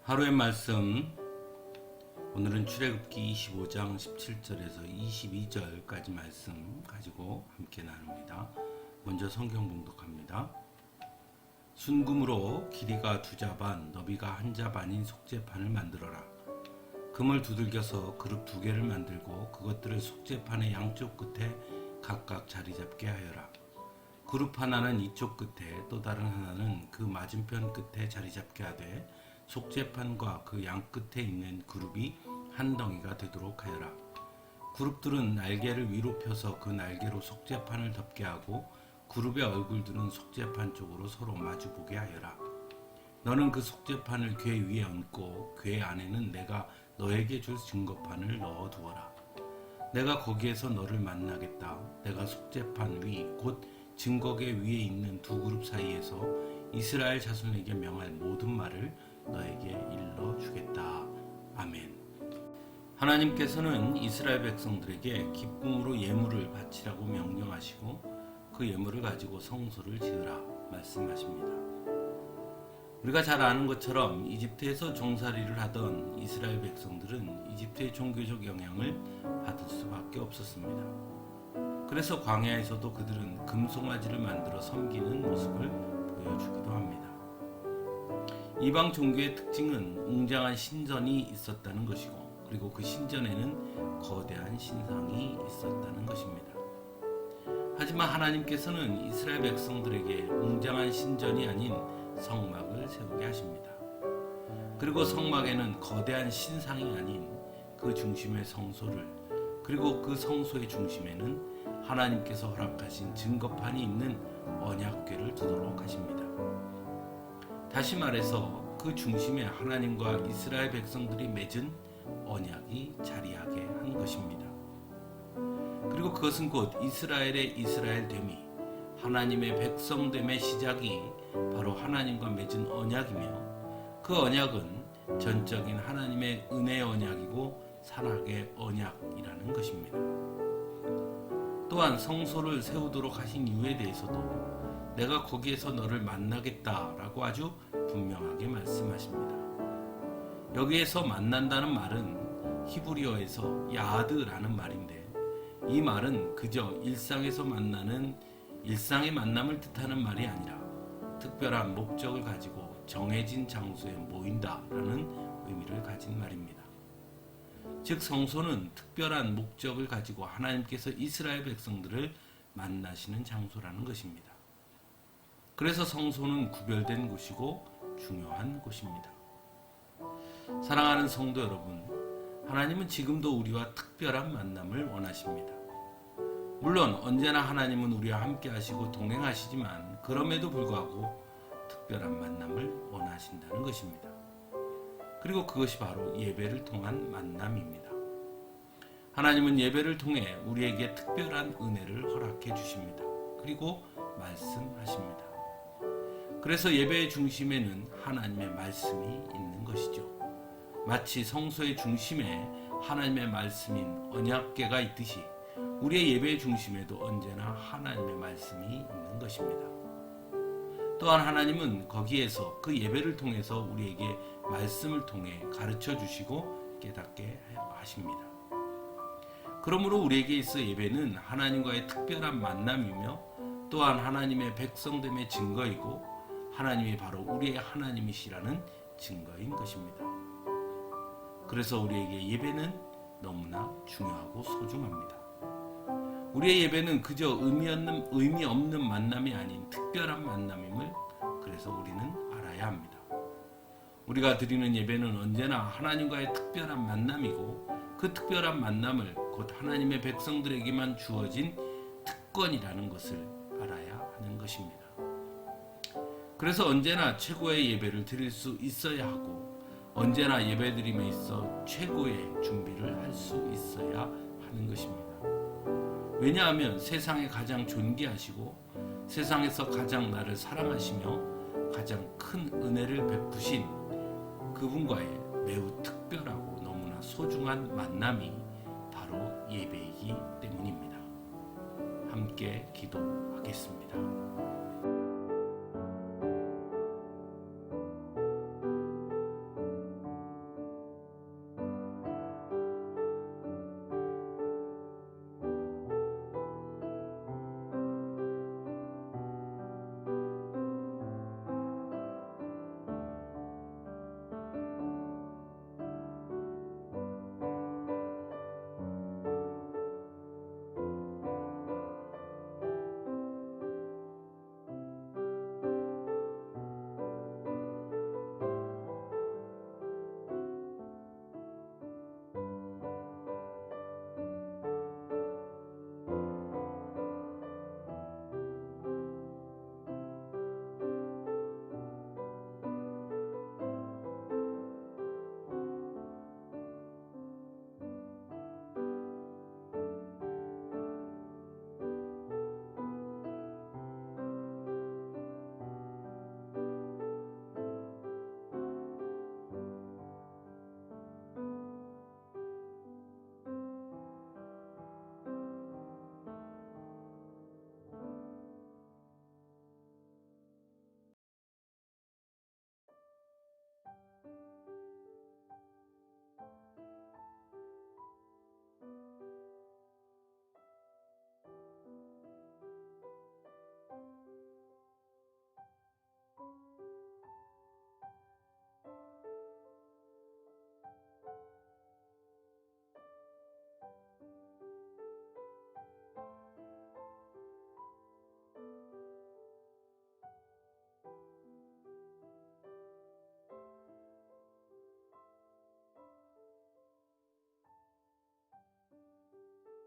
하루의 말씀, 오늘은 출애굽기 25장 17절에서 22절까지 말씀 가지고 함께 나눕니다. 먼저 성경 봉독합니다. 순금으로 길이가 2자반, 너비가 1자반인 속죄판을 만들어라. 금을 두들겨서 그룹 2개를 만들고 그것들을 속죄판의 양쪽 끝에 각각 자리 잡게 하여라. 그룹 하나는 이쪽 끝에 또 다른 하나는 그 맞은편 끝에 자리 잡게 하되 속죄판과 그 양 끝에 있는 그룹이 한 덩이가 되도록 하여라. 그룹들은 날개를 위로 펴서 그 날개로 속죄판을 덮게 하고 그룹의 얼굴들은 속죄판 쪽으로 서로 마주보게 하여라. 너는 그 속죄판을 궤 위에 얹고 궤 안에는 내가 너에게 줄 증거판을 넣어두어라. 내가 거기에서 너를 만나겠다. 내가 속죄판 위 곧 증거궤 위에 있는 두 그룹 사이에서 이스라엘 자손에게 명할 모든 말을 너에게 일러주겠다. 아멘. 하나님께서는 이스라엘 백성들에게 기쁨으로 예물을 바치라고 명령하시고 그 예물을 가지고 성소를 지으라 말씀하십니다. 우리가 잘 아는 것처럼 이집트에서 종살이를 하던 이스라엘 백성들은 이집트의 종교적 영향을 받을 수밖에 없었습니다. 그래서 광야에서도 그들은 금송아지를 만들어 섬기는 모습을 보여주기도 합니다. 이방 종교의 특징은 웅장한 신전이 있었다는 것이고, 그리고 그 신전에는 거대한 신상이 있었다는 것입니다. 하지만 하나님께서는 이스라엘 백성들에게 웅장한 신전이 아닌 성막을 세우게 하십니다. 그리고 성막에는 거대한 신상이 아닌 그 중심의 성소를, 그리고 그 성소의 중심에는 하나님께서 허락하신 증거판이 있는 언약궤를 두도록 하십니다. 다시 말해서 그 중심에 하나님과 이스라엘 백성들이 맺은 언약이 자리하게 한 것입니다. 그리고 그것은 곧 이스라엘의 이스라엘됨이, 하나님의 백성됨의 시작이 바로 하나님과 맺은 언약이며, 그 언약은 전적인 하나님의 은혜의 언약이고 산악의 언약이라는 것입니다. 또한 성소를 세우도록 하신 이유에 대해서도 내가 거기에서 너를 만나겠다라고 아주 분명하게 말씀하십니다. 여기에서 만난다는 말은 히브리어에서 야드라는 말인데, 이 말은 그저 일상에서 만나는 일상의 만남을 뜻하는 말이 아니라 특별한 목적을 가지고 정해진 장소에 모인다라는 의미를 가진 말입니다. 즉 성소는 특별한 목적을 가지고 하나님께서 이스라엘 백성들을 만나시는 장소라는 것입니다. 그래서 성소는 구별된 곳이고 중요한 곳입니다. 사랑하는 성도 여러분, 하나님은 지금도 우리와 특별한 만남을 원하십니다. 물론 언제나 하나님은 우리와 함께 하시고 동행하시지만 그럼에도 불구하고 특별한 만남을 원하신다는 것입니다. 그리고 그것이 바로 예배를 통한 만남입니다. 하나님은 예배를 통해 우리에게 특별한 은혜를 허락해 주십니다. 그리고 말씀하십니다. 그래서 예배의 중심에는 하나님의 말씀이 있는 것이죠. 마치 성소의 중심에 하나님의 말씀인 언약궤가 있듯이 우리의 예배의 중심에도 언제나 하나님의 말씀이 있는 것입니다. 또한 하나님은 거기에서 그 예배를 통해서 우리에게 말씀을 통해 가르쳐 주시고 깨닫게 하십니다. 그러므로 우리에게 있어 예배는 하나님과의 특별한 만남이며 또한 하나님의 백성됨의 증거이고 하나님이 바로 우리의 하나님이시라는 증거인 것입니다. 그래서 우리에게 예배는 너무나 중요하고 소중합니다. 우리의 예배는 그저 의미 없는 만남이 아닌 특별한 만남임을 그래서 우리는 알아야 합니다. 우리가 드리는 예배는 언제나 하나님과의 특별한 만남이고 그 특별한 만남을 곧 하나님의 백성들에게만 주어진 특권이라는 것을 알아야 하는 것입니다. 그래서 언제나 최고의 예배를 드릴 수 있어야 하고 언제나 예배드림에 있어 최고의 준비를 할 수 있어야 하는 것입니다. 왜냐하면 세상에 가장 존귀하시고 세상에서 가장 나를 사랑하시며 가장 큰 은혜를 베푸신 그분과의 매우 특별하고 너무나 소중한 만남이 바로 예배입니다.